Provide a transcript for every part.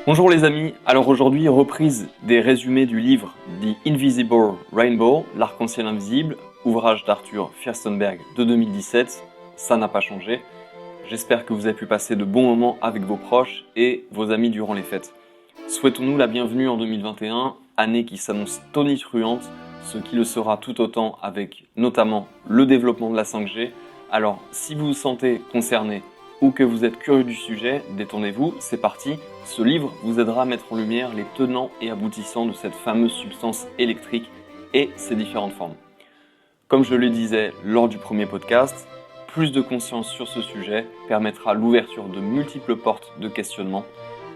Bonjour les amis, alors aujourd'hui reprise des résumés du livre The Invisible Rainbow, l'arc-en-ciel invisible, ouvrage d'Arthur Firstenberg de 2017, ça n'a pas changé. J'espère que vous avez pu passer de bons moments avec vos proches et vos amis durant les fêtes. Souhaitons-nous la bienvenue en 2021, année qui s'annonce tonitruante, ce qui le sera tout autant avec notamment le développement de la 5G. Alors si vous vous sentez concerné ou que vous êtes curieux du sujet, détendez-vous, c'est parti. Ce livre vous aidera à mettre en lumière les tenants et aboutissants de cette fameuse substance électrique et ses différentes formes. Comme je le disais lors du premier podcast, plus de conscience sur ce sujet permettra l'ouverture de multiples portes de questionnement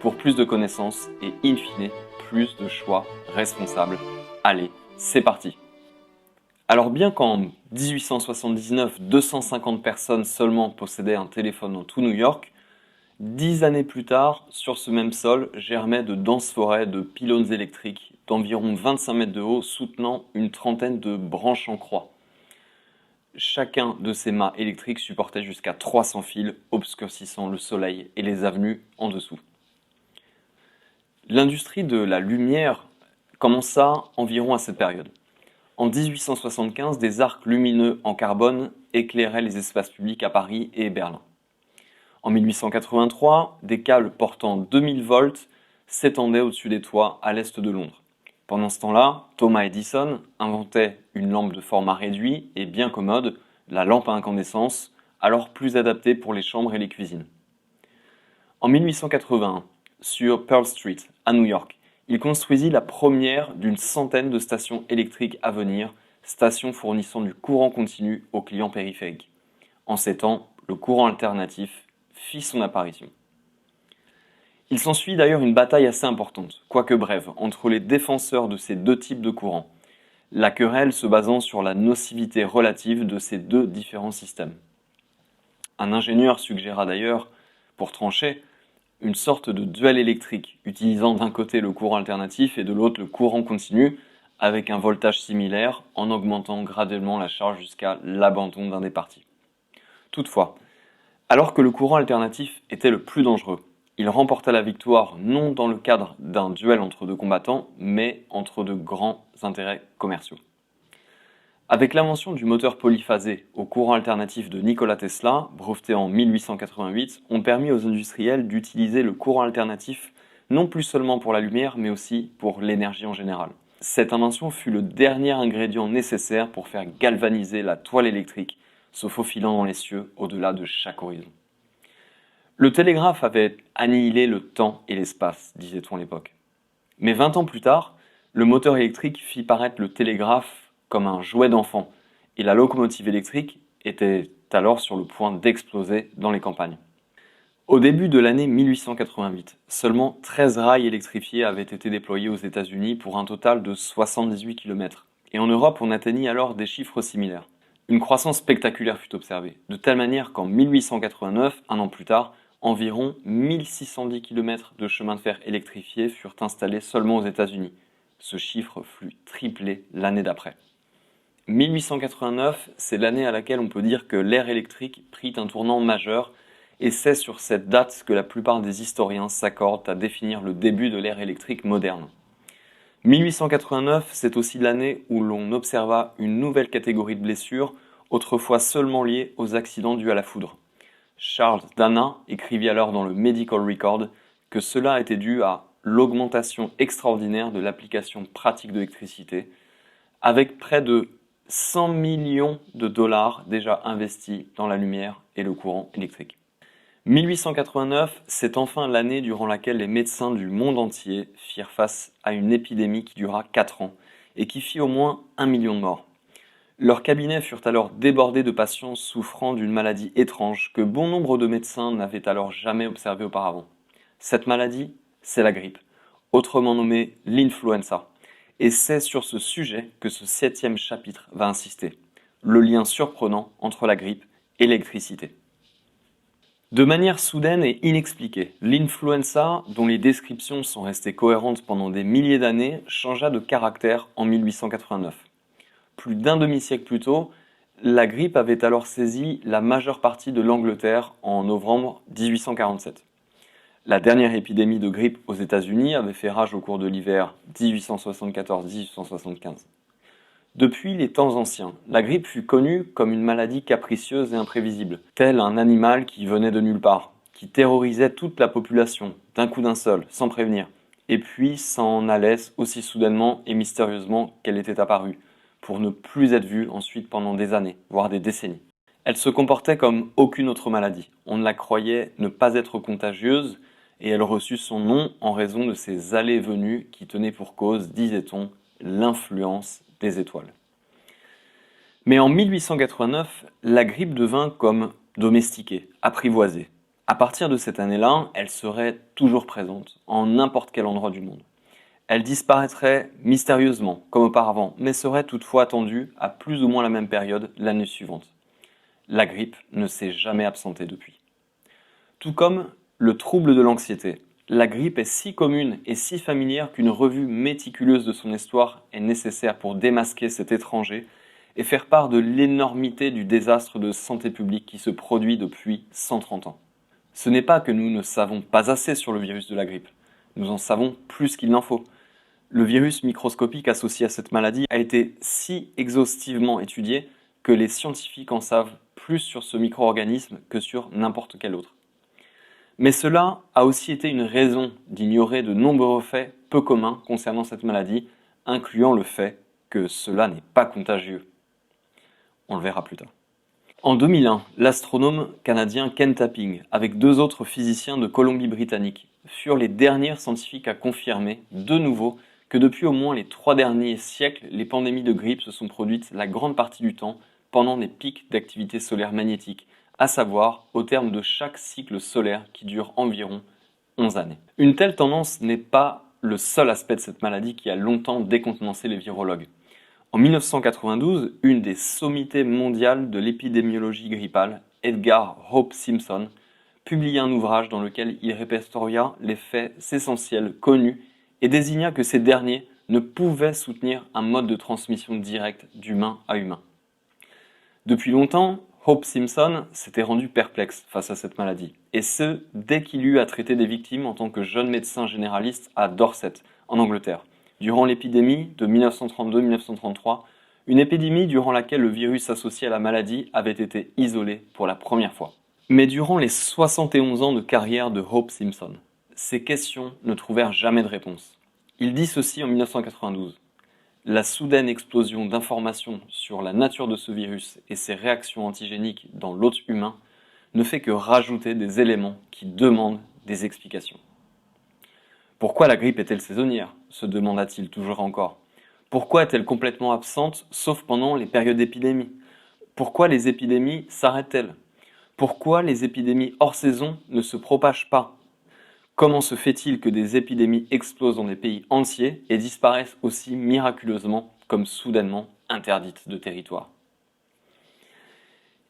pour plus de connaissances et in fine plus de choix responsables. Allez, c'est parti! Alors bien qu'en 1879, 250 personnes seulement possédaient un téléphone dans tout New York, 10 années plus tard, sur ce même sol, germaient de denses forêts de pylônes électriques d'environ 25 mètres de haut soutenant une trentaine de branches en croix. Chacun de ces mâts électriques supportait jusqu'à 300 fils, obscurcissant le soleil et les avenues en dessous. L'industrie de la lumière commença environ à cette période. En 1875, des arcs lumineux en carbone éclairaient les espaces publics à Paris et Berlin. En 1883, des câbles portant 2000 volts s'étendaient au-dessus des toits à l'est de Londres. Pendant ce temps-là, Thomas Edison inventait une lampe de format réduit et bien commode, la lampe à incandescence, alors plus adaptée pour les chambres et les cuisines. En 1881, sur Pearl Street, à New York, il construisit la première d'une centaine de stations électriques à venir, stations fournissant du courant continu aux clients périphériques. En ces temps, le courant alternatif fit son apparition. Il s'ensuit d'ailleurs une bataille assez importante, quoique brève, entre les défenseurs de ces deux types de courants, la querelle se basant sur la nocivité relative de ces deux différents systèmes. Un ingénieur suggéra d'ailleurs, pour trancher, une sorte de duel électrique, utilisant d'un côté le courant alternatif et de l'autre le courant continu, avec un voltage similaire, en augmentant graduellement la charge jusqu'à l'abandon d'un des partis. Toutefois, alors que le courant alternatif était le plus dangereux, il remporta la victoire non dans le cadre d'un duel entre deux combattants, mais entre de grands intérêts commerciaux. Avec l'invention du moteur polyphasé au courant alternatif de Nikola Tesla, breveté en 1888, ont permis aux industriels d'utiliser le courant alternatif non plus seulement pour la lumière, mais aussi pour l'énergie en général. Cette invention fut le dernier ingrédient nécessaire pour faire galvaniser la toile électrique, se faufilant dans les cieux au-delà de chaque horizon. Le télégraphe avait annihilé le temps et l'espace, disait-on à l'époque. Mais 20 ans plus tard, le moteur électrique fit paraître le télégraphe comme un jouet d'enfant, et la locomotive électrique était alors sur le point d'exploser dans les campagnes. Au début de l'année 1888, seulement 13 rails électrifiés avaient été déployés aux États-Unis pour un total de 78 km, et en Europe on atteignit alors des chiffres similaires. Une croissance spectaculaire fut observée, de telle manière qu'en 1889, un an plus tard, environ 1610 km de chemins de fer électrifiés furent installés seulement aux États-Unis. Ce chiffre fut triplé l'année d'après. 1889, c'est l'année à laquelle on peut dire que l'ère électrique prit un tournant majeur, et c'est sur cette date que la plupart des historiens s'accordent à définir le début de l'ère électrique moderne. 1889, c'est aussi l'année où l'on observa une nouvelle catégorie de blessures, autrefois seulement liées aux accidents dus à la foudre. Charles Dana écrivit alors dans le Medical Record que cela était dû à l'augmentation extraordinaire de l'application pratique de l'électricité, avec près de 100 millions de dollars déjà investis dans la lumière et le courant électrique. 1889, c'est enfin l'année durant laquelle les médecins du monde entier firent face à une épidémie qui dura 4 ans et qui fit au moins 1 million de morts. Leurs cabinets furent alors débordés de patients souffrant d'une maladie étrange que bon nombre de médecins n'avaient alors jamais observée auparavant. Cette maladie, c'est la grippe, autrement nommée l'influenza. Et c'est sur ce sujet que ce 7e chapitre va insister, le lien surprenant entre la grippe et l'électricité. De manière soudaine et inexpliquée, l'influenza, dont les descriptions sont restées cohérentes pendant des milliers d'années, changea de caractère en 1889. Plus d'un demi-siècle plus tôt, la grippe avait alors saisi la majeure partie de l'Angleterre en novembre 1847. La dernière épidémie de grippe aux États-Unis avait fait rage au cours de l'hiver 1874-1875. Depuis les temps anciens, la grippe fut connue comme une maladie capricieuse et imprévisible, tel un animal qui venait de nulle part, qui terrorisait toute la population, d'un coup d'un seul, sans prévenir, et puis s'en allait aussi soudainement et mystérieusement qu'elle était apparue, pour ne plus être vue ensuite pendant des années, voire des décennies. Elle se comportait comme aucune autre maladie. On la croyait ne pas être contagieuse, et elle reçut son nom en raison de ses allées et venues qui tenaient pour cause, disait-on, l'influence des étoiles. Mais en 1889, la grippe devint comme domestiquée, apprivoisée. À partir de cette année-là, elle serait toujours présente, en n'importe quel endroit du monde. Elle disparaîtrait mystérieusement, comme auparavant, mais serait toutefois attendue à plus ou moins la même période l'année suivante. La grippe ne s'est jamais absentée depuis. Tout comme le trouble de l'anxiété, la grippe est si commune et si familière qu'une revue méticuleuse de son histoire est nécessaire pour démasquer cet étranger et faire part de l'énormité du désastre de santé publique qui se produit depuis 130 ans. Ce n'est pas que nous ne savons pas assez sur le virus de la grippe, nous en savons plus qu'il n'en faut. Le virus microscopique associé à cette maladie a été si exhaustivement étudié que les scientifiques en savent plus sur ce micro-organisme que sur n'importe quel autre. Mais cela a aussi été une raison d'ignorer de nombreux faits peu communs concernant cette maladie, incluant le fait que cela n'est pas contagieux. On le verra plus tard. En 2001, l'astronome canadien Ken Tapping, avec deux autres physiciens de Colombie-Britannique, furent les derniers scientifiques à confirmer, de nouveau, que depuis au moins les 3 derniers siècles, les pandémies de grippe se sont produites la grande partie du temps pendant des pics d'activité solaire magnétique, à savoir au terme de chaque cycle solaire qui dure environ 11 années. Une telle tendance n'est pas le seul aspect de cette maladie qui a longtemps décontenancé les virologues. En 1992, une des sommités mondiales de l'épidémiologie grippale, Edgar Hope Simpson, publia un ouvrage dans lequel il répertoria les faits essentiels connus et désigna que ces derniers ne pouvaient soutenir un mode de transmission direct d'humain à humain. Depuis longtemps, Hope Simpson s'était rendu perplexe face à cette maladie, et ce, dès qu'il eut à traiter des victimes en tant que jeune médecin généraliste à Dorset, en Angleterre. Durant l'épidémie de 1932-1933, une épidémie durant laquelle le virus associé à la maladie avait été isolé pour la première fois. Mais durant les 71 ans de carrière de Hope Simpson, ces questions ne trouvèrent jamais de réponse. Il dit ceci en 1992. La soudaine explosion d'informations sur la nature de ce virus et ses réactions antigéniques dans l'hôte humain ne fait que rajouter des éléments qui demandent des explications. Pourquoi la grippe est-elle saisonnière ? Se demanda-t-il toujours encore. Pourquoi est-elle complètement absente, sauf pendant les périodes d'épidémie ? Pourquoi les épidémies s'arrêtent-elles ? Pourquoi les épidémies hors saison ne se propagent pas ? Comment se fait-il que des épidémies explosent dans des pays entiers et disparaissent aussi miraculeusement, comme soudainement interdites de territoire ?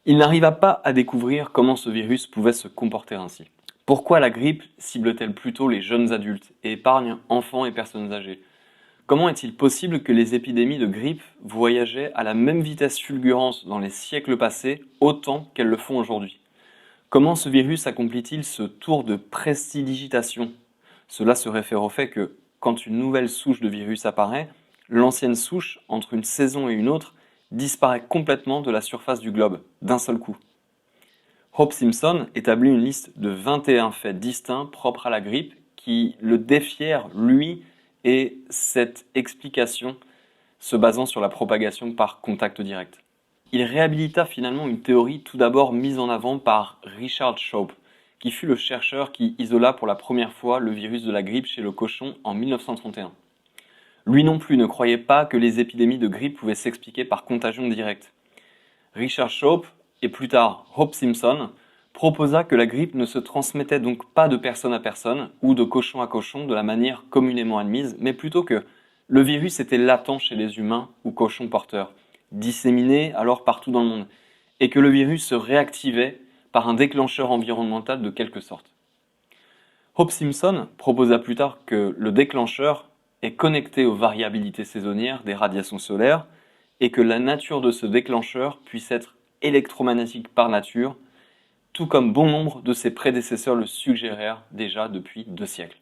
Il n'arriva pas à découvrir comment ce virus pouvait se comporter ainsi. Pourquoi la grippe cible-t-elle plutôt les jeunes adultes et épargne enfants et personnes âgées ? Comment est-il possible que les épidémies de grippe voyageaient à la même vitesse fulgurante dans les siècles passés autant qu'elles le font aujourd'hui ? Comment ce virus accomplit-il ce tour de prestidigitation ? Cela se réfère au fait que, quand une nouvelle souche de virus apparaît, l'ancienne souche, entre une saison et une autre, disparaît complètement de la surface du globe, d'un seul coup. Hope Simpson établit une liste de 21 faits distincts propres à la grippe qui le défièrent, lui, et cette explication se basant sur la propagation par contact direct. Il réhabilita finalement une théorie tout d'abord mise en avant par Richard Shoup, qui fut le chercheur qui isola pour la première fois le virus de la grippe chez le cochon en 1931. Lui non plus ne croyait pas que les épidémies de grippe pouvaient s'expliquer par contagion directe. Richard Shoup, et plus tard Hope Simpson, proposa que la grippe ne se transmettait donc pas de personne à personne ou de cochon à cochon de la manière communément admise, mais plutôt que le virus était latent chez les humains ou cochons porteurs, disséminé alors partout dans le monde, et que le virus se réactivait par un déclencheur environnemental de quelque sorte. Hope Simpson proposa plus tard que le déclencheur est connecté aux variabilités saisonnières des radiations solaires et que la nature de ce déclencheur puisse être électromagnétique par nature tout comme bon nombre de ses prédécesseurs le suggérèrent déjà depuis 2 siècles.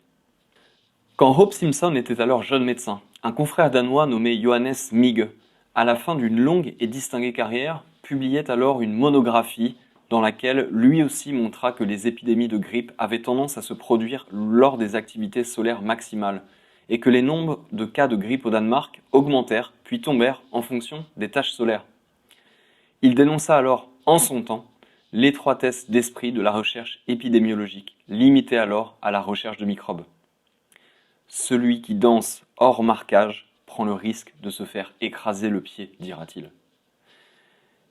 Quand Hope Simpson était alors jeune médecin, un confrère danois nommé Johannes Migge, à la fin d'une longue et distinguée carrière, publiait alors une monographie dans laquelle lui aussi montra que les épidémies de grippe avaient tendance à se produire lors des activités solaires maximales, et que les nombres de cas de grippe au Danemark augmentèrent puis tombèrent en fonction des tâches solaires. Il dénonça alors, en son temps, l'étroitesse d'esprit de la recherche épidémiologique, limitée alors à la recherche de microbes. Celui qui danse hors marquage prend le risque de se faire écraser le pied, dira-t-il.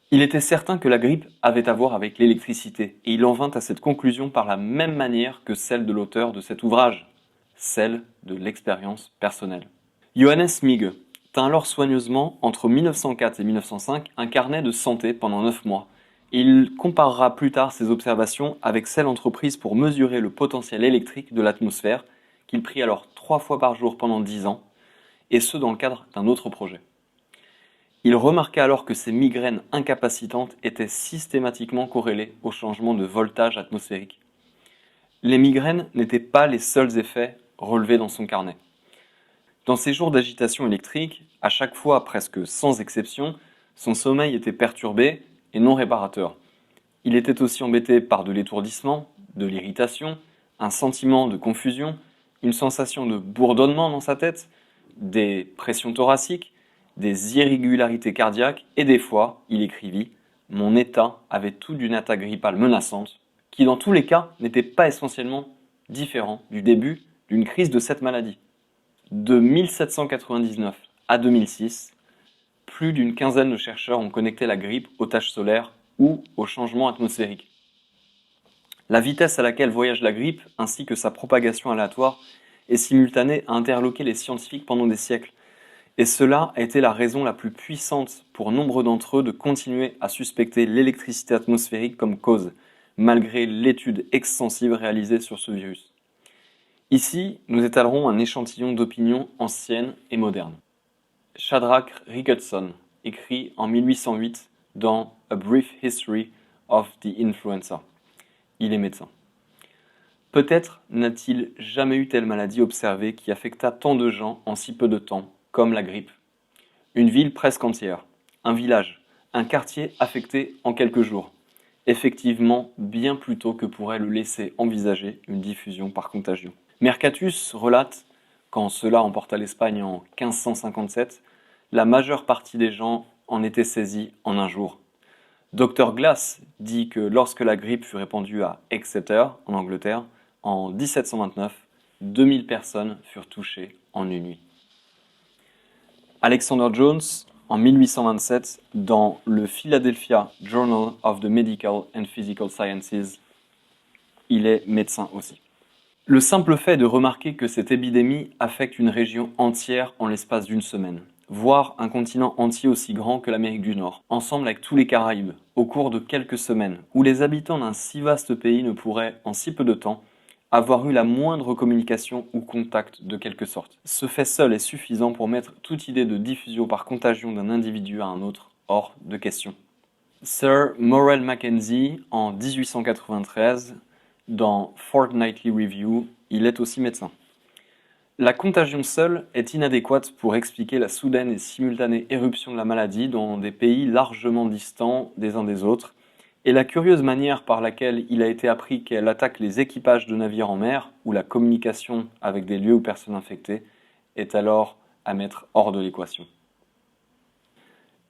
Il était certain que la grippe avait à voir avec l'électricité, et il en vint à cette conclusion par la même manière que celle de l'auteur de cet ouvrage, celle de l'expérience personnelle. Johannes Migge tint alors soigneusement, entre 1904 et 1905, un carnet de santé pendant 9 mois. Il comparera plus tard ses observations avec celles entreprises pour mesurer le potentiel électrique de l'atmosphère, qu'il prit alors 3 fois par jour pendant 10 ans, et ce dans le cadre d'un autre projet. Il remarqua alors que ces migraines incapacitantes étaient systématiquement corrélées au changement de voltage atmosphérique. Les migraines n'étaient pas les seuls effets relevés dans son carnet. Dans ses jours d'agitation électrique, à chaque fois presque sans exception, son sommeil était perturbé et non réparateur. Il était aussi embêté par de l'étourdissement, de l'irritation, un sentiment de confusion, une sensation de bourdonnement dans sa tête, des pressions thoraciques, des irrégularités cardiaques et des fois, il écrivit « Mon état avait tout d'une attaque grippale menaçante, qui dans tous les cas n'était pas essentiellement différent du début d'une crise de cette maladie. » De 1799 à 2006, plus d'une quinzaine de chercheurs ont connecté la grippe aux taches solaires ou aux changements atmosphériques. La vitesse à laquelle voyage la grippe, ainsi que sa propagation aléatoire, est simultanée à interloquer les scientifiques pendant des siècles. Et cela a été la raison la plus puissante pour nombre d'entre eux de continuer à suspecter l'électricité atmosphérique comme cause, malgré l'étude extensive réalisée sur ce virus. Ici, nous étalerons un échantillon d'opinions anciennes et modernes. Shadrach Ricketson écrit en 1808 dans A Brief History of the Influenza. Il est médecin. Peut-être n'a-t-il jamais eu telle maladie observée qui affecta tant de gens en si peu de temps, comme la grippe. Une ville presque entière, un village, un quartier affecté en quelques jours. Effectivement, bien plus tôt que pourrait le laisser envisager une diffusion par contagion. Mercatus relate, quand cela emporta l'Espagne en 1557, la majeure partie des gens en étaient saisis en un jour. Dr Glass dit que lorsque la grippe fut répandue à Exeter, en Angleterre, en 1729, 2000 personnes furent touchées en une nuit. Alexander Jones, en 1827, dans le Philadelphia Journal of the Medical and Physical Sciences, il est médecin aussi. Le simple fait de remarquer que cette épidémie affecte une région entière en l'espace d'une semaine, voire un continent entier aussi grand que l'Amérique du Nord, ensemble avec tous les Caraïbes, au cours de quelques semaines, où les habitants d'un si vaste pays ne pourraient, en si peu de temps, avoir eu la moindre communication ou contact de quelque sorte. Ce fait seul est suffisant pour mettre toute idée de diffusion par contagion d'un individu à un autre hors de question. Sir Morrell Mackenzie, en 1893, dans Fortnightly Review, il est aussi médecin. La contagion seule est inadéquate pour expliquer la soudaine et simultanée éruption de la maladie dans des pays largement distants des uns des autres, et la curieuse manière par laquelle il a été appris qu'elle attaque les équipages de navires en mer, ou la communication avec des lieux ou personnes infectées, est alors à mettre hors de l'équation.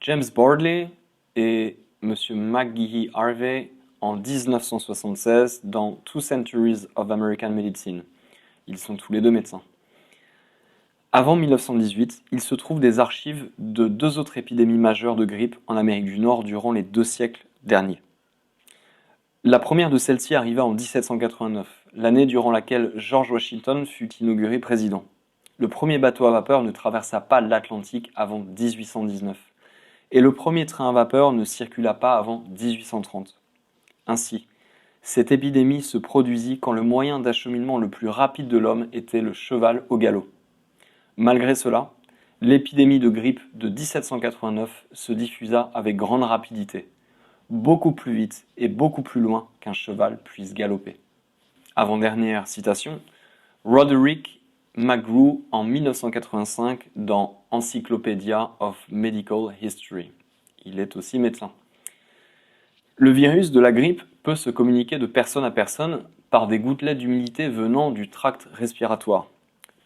James Bordley et M. McGehee Harvey en 1976 dans Two Centuries of American Medicine. Ils sont tous les deux médecins. Avant 1918, il se trouve des archives de 2 autres épidémies majeures de grippe en Amérique du Nord durant les 2 siècles derniers. La première de celles-ci arriva en 1789, l'année durant laquelle George Washington fut inauguré président. Le premier bateau à vapeur ne traversa pas l'Atlantique avant 1819, et le premier train à vapeur ne circula pas avant 1830. Ainsi, cette épidémie se produisit quand le moyen d'acheminement le plus rapide de l'homme était le cheval au galop. Malgré cela, l'épidémie de grippe de 1789 se diffusa avec grande rapidité. beaucoup plus vite et beaucoup plus loin qu'un cheval puisse galoper. Avant-dernière citation, Roderick McGrew en 1985 dans Encyclopedia of Medical History. Il est aussi médecin. Le virus de la grippe peut se communiquer de personne à personne par des gouttelettes d'humidité venant du tract respiratoire.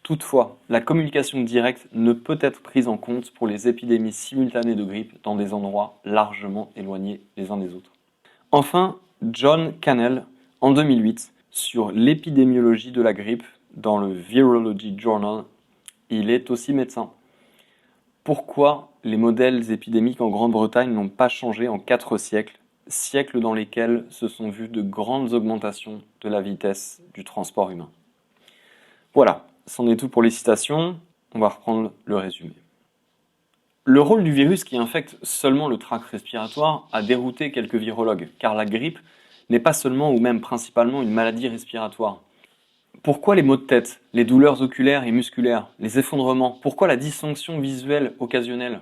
Toutefois, la communication directe ne peut être prise en compte pour les épidémies simultanées de grippe dans des endroits largement éloignés les uns des autres. Enfin, John Cannell, en 2008, sur l'épidémiologie de la grippe dans le Virology Journal, il est aussi médecin. Pourquoi les modèles épidémiques en Grande-Bretagne n'ont pas changé en 4 siècles, siècles dans lesquels se sont vues de grandes augmentations de la vitesse du transport humain? Voilà, c'en est tout pour les citations, on va reprendre le résumé. Le rôle du virus qui infecte seulement le tract respiratoire a dérouté quelques virologues, car la grippe n'est pas seulement ou même principalement une maladie respiratoire. Pourquoi les maux de tête, les douleurs oculaires et musculaires, les effondrements? Pourquoi la dysfonction visuelle occasionnelle?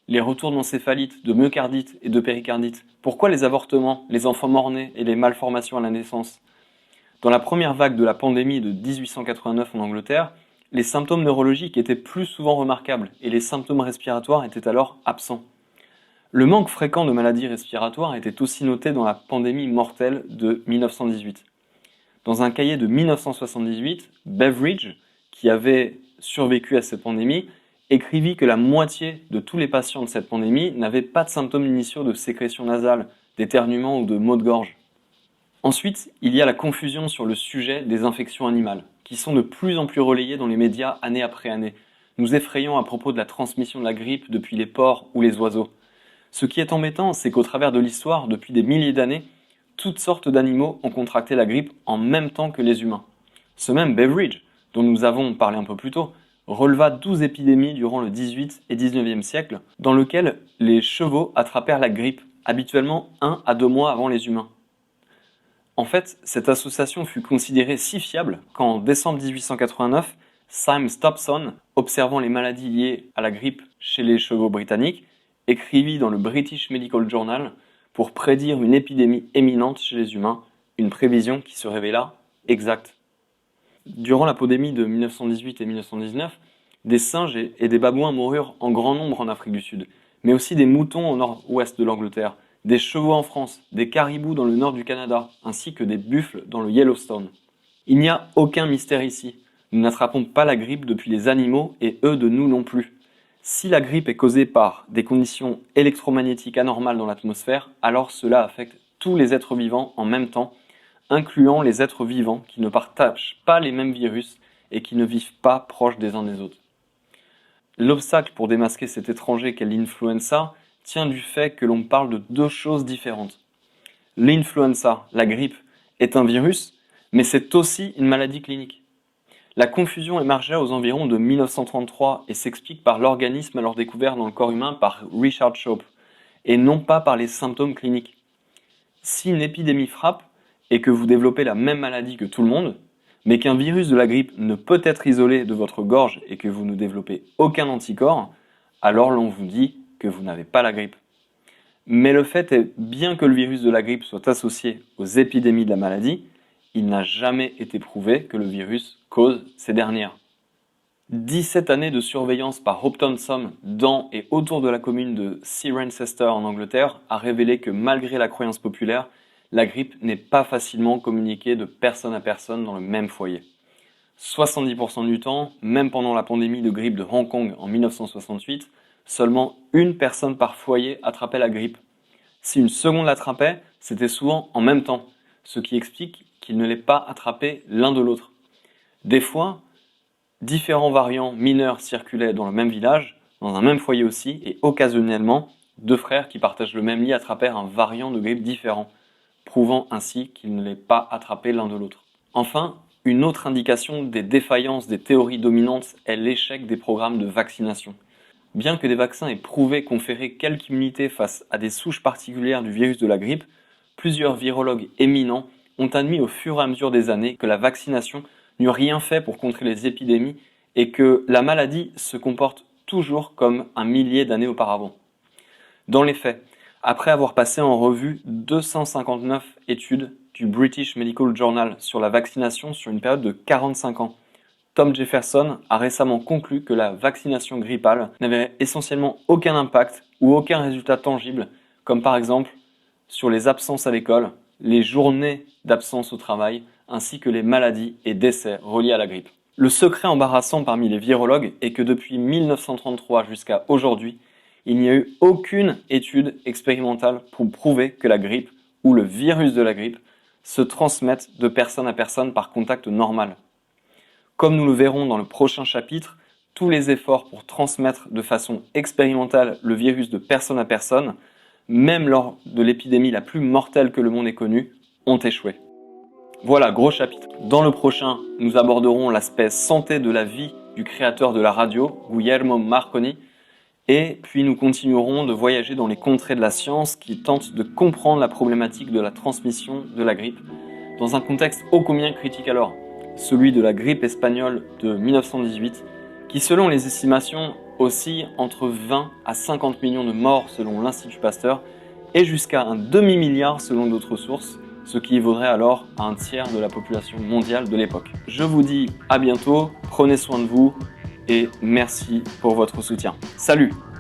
Les retours d'encéphalite, de myocardite et de péricardite? Pourquoi les avortements, les enfants mort-nés et les malformations à la naissance? Dans la première vague de la pandémie de 1889 en Angleterre, les symptômes neurologiques étaient plus souvent remarquables et les symptômes respiratoires étaient alors absents. Le manque fréquent de maladies respiratoires était aussi noté dans la pandémie mortelle de 1918. Dans un cahier de 1978, Beveridge, qui avait survécu à cette pandémie, écrivit que la moitié de tous les patients de cette pandémie n'avaient pas de symptômes initiaux de sécrétion nasale, d'éternuement ou de maux de gorge. Ensuite, il y a la confusion sur le sujet des infections animales, qui sont de plus en plus relayées dans les médias année après année, nous effrayant à propos de la transmission de la grippe depuis les porcs ou les oiseaux. Ce qui est embêtant, c'est qu'au travers de l'histoire, depuis des milliers d'années, toutes sortes d'animaux ont contracté la grippe en même temps que les humains. Ce même Beveridge, dont nous avons parlé un peu plus tôt, releva 12 épidémies durant le 18 et 19e siècle, dans lesquelles les chevaux attrapèrent la grippe, habituellement 1 à 2 mois avant les humains. En fait, cette association fut considérée si fiable qu'en décembre 1889, Syme Stopson, observant les maladies liées à la grippe chez les chevaux britanniques, écrivit dans le British Medical Journal pour prédire une épidémie imminente chez les humains, une prévision qui se révéla exacte. Durant la pandémie de 1918 et 1919, des singes et des babouins moururent en grand nombre en Afrique du Sud, mais aussi des moutons au nord-ouest de l'Angleterre, des chevaux en France, des caribous dans le nord du Canada, ainsi que des buffles dans le Yellowstone. Il n'y a aucun mystère ici. Nous n'attrapons pas la grippe depuis les animaux et eux de nous non plus. Si la grippe est causée par des conditions électromagnétiques anormales dans l'atmosphère, alors cela affecte tous les êtres vivants en même temps, incluant les êtres vivants qui ne partagent pas les mêmes virus et qui ne vivent pas proches des uns des autres. L'obstacle pour démasquer cet étranger qu'est l'influenza tient du fait que l'on parle de 2 choses différentes. L'influenza, la grippe, est un virus, mais c'est aussi une maladie clinique. La confusion émergea aux environs de 1933 et s'explique par l'organisme alors découvert dans le corps humain par Richard Shoup, et non pas par les symptômes cliniques. Si une épidémie frappe et que vous développez la même maladie que tout le monde, mais qu'un virus de la grippe ne peut être isolé de votre gorge et que vous ne développez aucun anticorps, alors l'on vous dit que vous n'avez pas la grippe. Mais le fait est, bien que le virus de la grippe soit associé aux épidémies de la maladie, il n'a jamais été prouvé que le virus cause ces dernières. 17 années de surveillance par Hoptonsom dans et autour de la commune de Cirencester en Angleterre a révélé que malgré la croyance populaire, la grippe n'est pas facilement communiquée de personne à personne dans le même foyer. 70% du temps, même pendant la pandémie de grippe de Hong Kong en 1968, seulement une personne par foyer attrapait la grippe. Si une seconde l'attrapait, c'était souvent en même temps, ce qui explique qu'ils ne l'aient pas attrapé l'un de l'autre. Des fois, différents variants mineurs circulaient dans le même village, dans un même foyer aussi, et occasionnellement, 2 frères qui partagent le même lit attrapèrent un variant de grippe différent, prouvant ainsi qu'ils ne l'aient pas attrapé l'un de l'autre. Enfin, une autre indication des défaillances des théories dominantes est l'échec des programmes de vaccination. Bien que des vaccins aient prouvé conférer quelque immunité face à des souches particulières du virus de la grippe, plusieurs virologues éminents ont admis au fur et à mesure des années que la vaccination n'eût rien fait pour contrer les épidémies et que la maladie se comporte toujours comme un millier d'années auparavant. Dans les faits, Après avoir passé en revue 259 études du British Medical Journal sur la vaccination sur une période de 45 ans, Tom Jefferson a récemment conclu que la vaccination grippale n'avait essentiellement aucun impact ou aucun résultat tangible, comme par exemple sur les absences à l'école, les journées d'absence au travail, ainsi que les maladies et décès reliés à la grippe. Le secret embarrassant parmi les virologues est que depuis 1933 jusqu'à aujourd'hui, il n'y a eu aucune étude expérimentale pour prouver que la grippe ou le virus de la grippe se transmettent de personne à personne par contact normal. Comme nous le verrons dans le prochain chapitre, tous les efforts pour transmettre de façon expérimentale le virus de personne à personne, même lors de l'épidémie la plus mortelle que le monde ait connue, ont échoué. Voilà, gros chapitre. Dans le prochain, nous aborderons l'aspect santé de la vie du créateur de la radio, Guglielmo Marconi, et puis nous continuerons de voyager dans les contrées de la science qui tentent de comprendre la problématique de la transmission de la grippe, dans un contexte ô combien critique alors, celui de la grippe espagnole de 1918, qui selon les estimations oscille entre 20 à 50 millions de morts selon l'Institut Pasteur, et jusqu'à un demi-milliard selon d'autres sources, ce qui équivaudrait alors à un tiers de la population mondiale de l'époque. Je vous dis à bientôt, prenez soin de vous et merci pour votre soutien. Salut!